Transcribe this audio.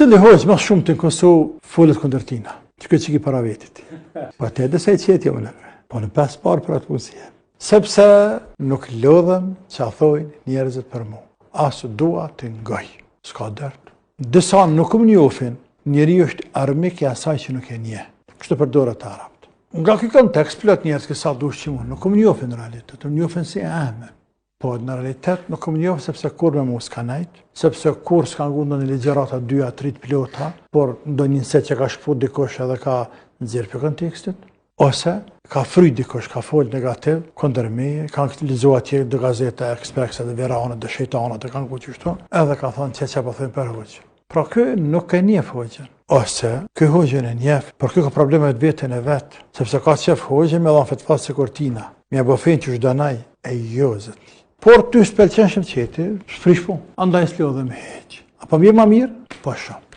Cili hoqë më shumë të në Kosovë folët kundër tina, që këtë që ki para vetit. Po te edhe se i qeti më nëve, po në 5 parë për atë punësie. Sepse nuk lodhem që a thojnë njerëzit për mu. Asë dua të ngoj, s'ka dërt. Disa nuk më njofin, njeri është armik e asaj që nuk e nje. Kështë përdore të arabt. Nga këtë kontekst, plot njerëz kësa dush që mu, nuk më njofin në realitet, më njofin si ahmen. Po në realitet nuk më njofin sepse kur me mu s'ka najt, sepse kur s'ka ngu në një legjerata 2-3 pilota, por ndo njëse që ka shput dikosh edhe ka nëzirë për kontekstit, ose ka fryt dikosh, ka fol negativ, kondër meje, ka lizuar atje dhe gazeta Express dhe Veranët dhe Shejtanët dhe kanë ku qështu, edhe ka thonë që po thënë për hoqë. Pra kë nuk e njef hoqën, ose kë hoqën e njef, por kë ka problemet vetën e vetë, sepse ka qef hoqën me dhanë fetfat se kortina, me bofen që shdanaj e jozët. Por ty s'pelqen shëmqeti, s'frish po, andaj s'lodhe me heq. Apo mirë ma mirë? Po shumë.